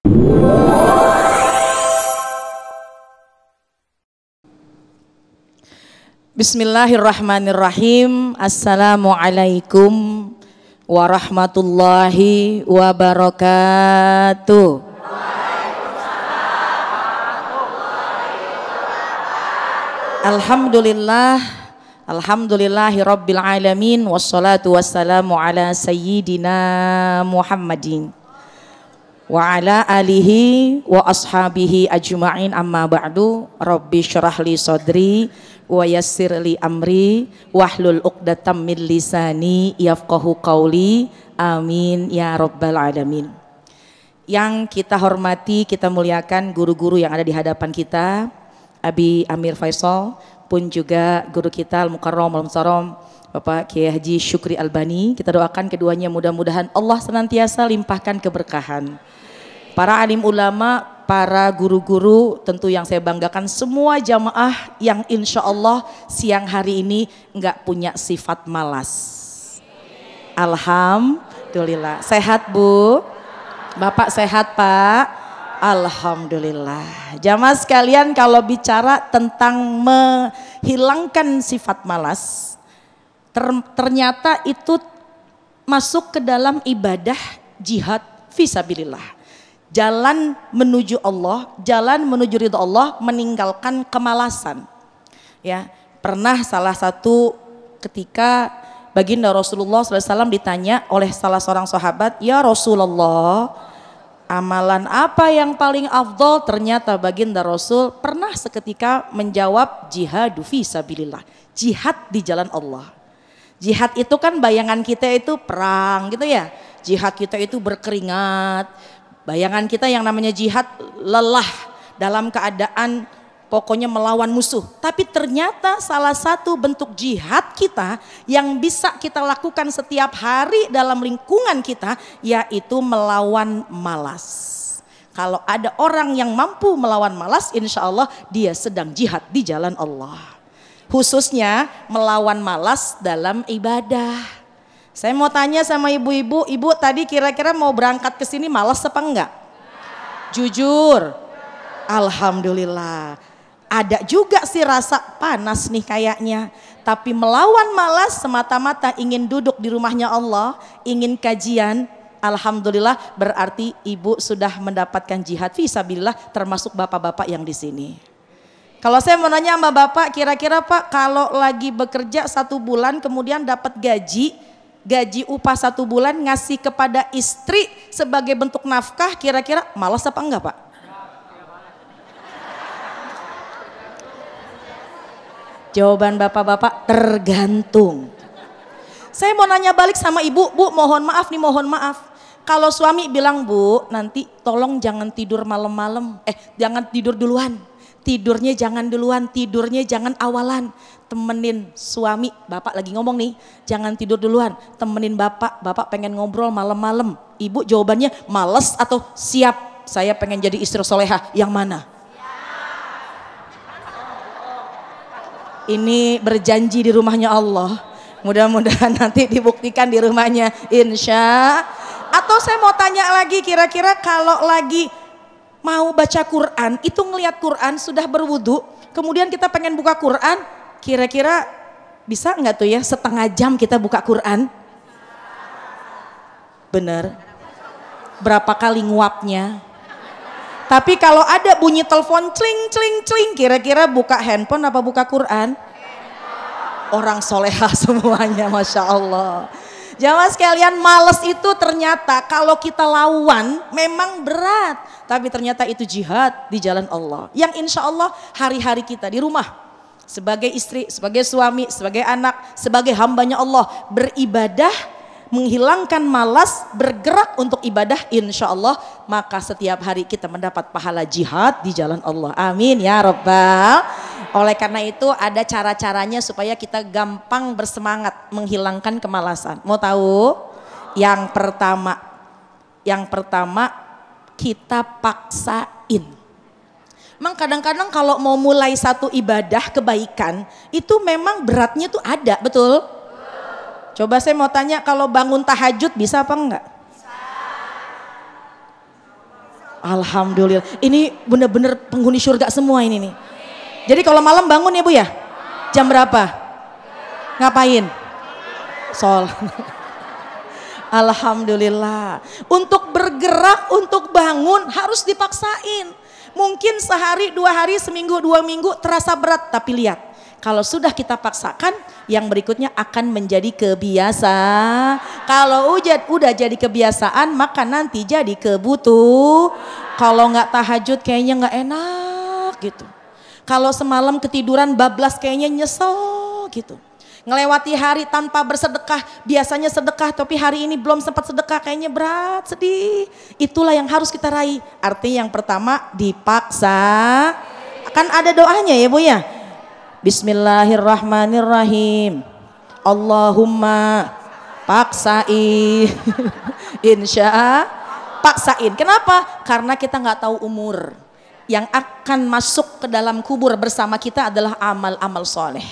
Bismillahirrahmanirrahim. Assalamualaikum warahmatullahi wabarakatuh. Alhamdulillahi rabbil alamin. Wassalatu wassalamu ala sayyidina Muhammadin wa ala alihi wa ashabihi ajma'in, amma ba'du. Rabbi syrah li sadri wa yassir li amri wahlul uqdatam min lisani yafqahu qawli, amin ya rabbal alamin. Yang kita hormati, kita muliakan guru-guru yang ada di hadapan kita, Abi Amir Faisal, pun juga guru kita Al-Mukarram Al-Musaram Bapak Kiai Haji Syukri Albani. Kita doakan keduanya mudah-mudahan Allah senantiasa limpahkan keberkahan. Para alim ulama, para guru-guru, tentu yang saya banggakan semua jamaah yang insya Allah siang hari ini enggak punya sifat malas. Alhamdulillah. Sehat Bu? Bapak sehat Pak? Alhamdulillah. Jamaah sekalian, kalau bicara tentang menghilangkan sifat malas, ternyata itu masuk ke dalam ibadah jihad fisabilillah. Jalan menuju Allah, jalan menuju ridha Allah, meninggalkan kemalasan. Ya, pernah salah satu ketika baginda Rasulullah SAW ditanya oleh salah seorang sahabat, ya Rasulullah, amalan apa yang paling afdol? Ternyata baginda Rasul pernah seketika menjawab, jihadu fisabilillah, jihad di jalan Allah. Jihad itu kan bayangan kita itu perang gitu ya, jihad kita itu berkeringat. Bayangan kita yang namanya jihad lelah dalam keadaan pokoknya melawan musuh. Tapi ternyata salah satu bentuk jihad kita yang bisa kita lakukan setiap hari dalam lingkungan kita, yaitu melawan malas. Kalau ada orang yang mampu melawan malas, insya Allah dia sedang jihad di jalan Allah. Khususnya melawan malas dalam ibadah. Saya mau tanya sama ibu-ibu, ibu tadi kira-kira mau berangkat ke sini malas apa enggak? Jujur. Alhamdulillah. Ada juga sih rasa panas nih kayaknya. Tapi melawan malas semata-mata ingin duduk di rumahnya Allah, ingin kajian, alhamdulillah berarti ibu sudah mendapatkan jihad fisabilillah, termasuk bapak-bapak yang di sini. Kalau saya mau nanya sama bapak, kira-kira Pak kalau lagi bekerja 1 bulan kemudian dapat gaji upah 1 bulan ngasih kepada istri sebagai bentuk nafkah, kira-kira malas apa enggak Pak? Jawaban bapak-bapak tergantung. Saya mau nanya balik sama ibu, Bu mohon maaf nih, mohon maaf. Kalau suami bilang, Bu nanti tolong jangan tidur malam-malam, jangan tidur duluan. Tidurnya jangan duluan, tidurnya jangan awalan. Temenin suami, bapak lagi ngomong nih, jangan tidur duluan, temenin bapak pengen ngobrol malam-malam. Ibu jawabannya males atau siap, saya pengen jadi istri solehah, yang mana? Ini berjanji di rumahnya Allah, mudah-mudahan nanti dibuktikan di rumahnya, insya. Atau saya mau tanya lagi, kira-kira kalau lagi mau baca Quran, itu ngelihat Quran sudah berwudu, kemudian kita pengen buka Quran, kira-kira bisa nggak tuh ya setengah jam kita buka Quran? Bener? Berapa kali nguapnya? Tapi kalau ada bunyi telepon cling cling cling, kira-kira buka handphone apa buka Quran? Orang soleha semuanya, Masya Allah. Jamaah sekalian, males itu ternyata kalau kita lawan memang berat, tapi ternyata itu jihad di jalan Allah. Yang insya Allah hari-hari kita di rumah, sebagai istri, sebagai suami, sebagai anak, sebagai hambanya Allah, beribadah, menghilangkan malas, bergerak untuk ibadah, insya Allah maka setiap hari kita mendapat pahala jihad di jalan Allah. Amin ya Rabbal. Oleh karena itu ada cara-caranya supaya kita gampang bersemangat menghilangkan kemalasan. Mau tahu? Yang pertama kita paksain. Memang kadang-kadang kalau mau mulai satu ibadah kebaikan itu memang beratnya tuh ada, betul? Coba saya mau tanya, kalau bangun tahajud bisa apa enggak? Alhamdulillah. Ini benar-benar penghuni surga semua ini nih. Jadi kalau malam bangun ya Bu ya? Jam berapa? Ngapain? Sol. Alhamdulillah. Untuk bergerak, untuk bangun harus dipaksain. Mungkin sehari, 2 hari, seminggu, 2 minggu terasa berat. Tapi lihat, kalau sudah kita paksakan, yang berikutnya akan menjadi kebiasaan. Kalau udah jadi kebiasaan, maka nanti jadi kebutuh. Kalau nggak tahajud kayaknya nggak enak gitu. Kalau semalam ketiduran bablas kayaknya nyesel gitu. Ngelewati hari tanpa bersedekah, biasanya sedekah tapi hari ini belum sempat sedekah, kayaknya berat, sedih. Itulah yang harus kita raih. Artinya yang pertama dipaksa. Kan ada doanya ya Bu ya. Bismillahirrahmanirrahim. Allahumma paksain. Insya paksain. Kenapa? Karena kita nggak tahu umur. Yang akan masuk ke dalam kubur bersama kita adalah amal-amal soleh.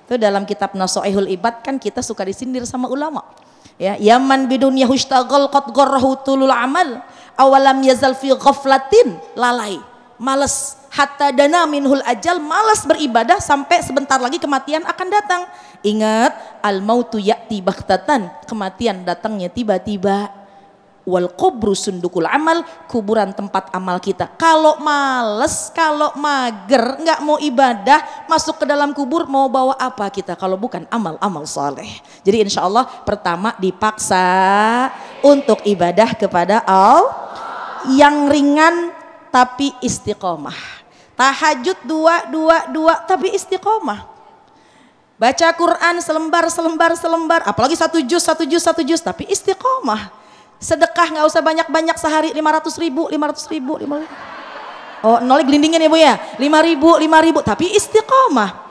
Itu dalam kitab Nasoihul Ibad kan kita suka disindir sama ulama. Ya, yaman bidunya hushtagal qad gharrahu tulul amal awalam yazal fi ghaflatin, lalai, malas, hatta dana minhul ajal, malas beribadah sampai sebentar lagi kematian akan datang. Ingat, al mautu ya'ti baghtatan, kematian datangnya tiba-tiba. Wal kubru sundukul amal, kuburan tempat amal kita. Kalau males, kalau mager, nggak mau ibadah, masuk ke dalam kubur, mau bawa apa kita kalau bukan amal-amal soleh. Jadi insya Allah pertama dipaksa untuk ibadah kepada Allah yang ringan tapi istiqomah. Tahajud 2 tapi istiqomah. Baca Quran selembar, apalagi 1 juz tapi istiqomah. Sedekah nggak usah banyak-banyak, sehari 500 ribu. Oh, nolnya gelindingin ya Bu ya, 5.000 tapi istiqomah.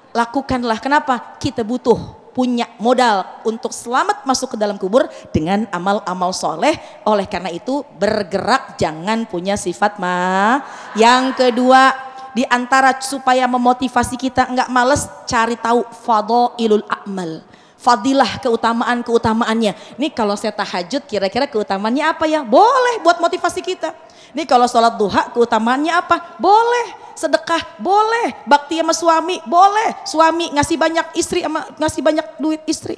Lakukanlah. Kenapa? Kita butuh punya modal untuk selamat masuk ke dalam kubur dengan amal-amal soleh. Oleh karena itu bergerak, jangan punya sifat Yang kedua, di antara supaya memotivasi kita nggak males, cari tahu fadhailul amal. Fadilah, keutamaannya. Nih kalau saya tahajud kira-kira keutamaannya apa ya? Boleh buat motivasi kita. Nih kalau sholat duha keutamaannya apa? Boleh. Sedekah boleh. Bakti sama suami boleh. Suami ngasih banyak istri sama ngasih banyak duit istri.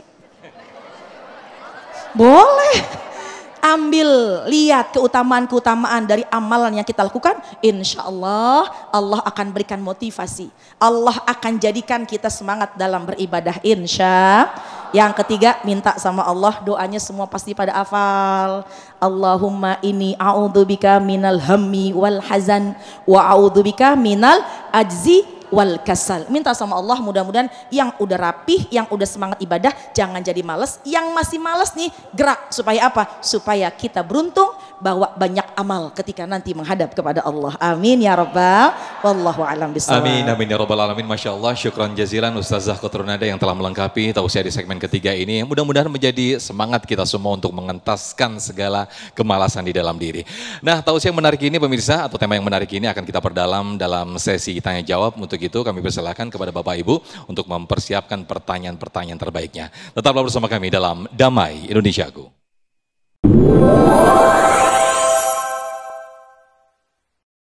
Boleh. Ambil, lihat keutamaan dari amalan yang kita lakukan. Insya Allah, Allah akan berikan motivasi. Allah akan jadikan kita semangat dalam beribadah. Yang ketiga, minta sama Allah. Doanya semua pasti pada hafal. Allahumma inni a'udzubika minal hammi wal hazan wa a'udzubika minal ajzi wal kasal. Minta sama Allah mudah-mudahan yang udah rapih, yang udah semangat ibadah jangan jadi males, yang masih males nih gerak. Supaya apa? Supaya kita beruntung bawa banyak amal ketika nanti menghadap kepada Allah. Amin ya rabbal, wallahu a'lam bishawab. Amin ya rabbal alamin. Masya Allah, syukran jazilan Ustazah Qatrunada yang telah melengkapi tausiah di segmen ketiga ini. Mudah-mudahan menjadi semangat kita semua untuk mengentaskan segala kemalasan di dalam diri. Nah, tausiah yang menarik ini pemirsa, atau tema yang menarik ini akan kita perdalam dalam sesi tanya jawab. Untuk itu kami persilahkan kepada Bapak Ibu untuk mempersiapkan pertanyaan-pertanyaan terbaiknya. Tetaplah bersama kami dalam Damai Indonesiaku.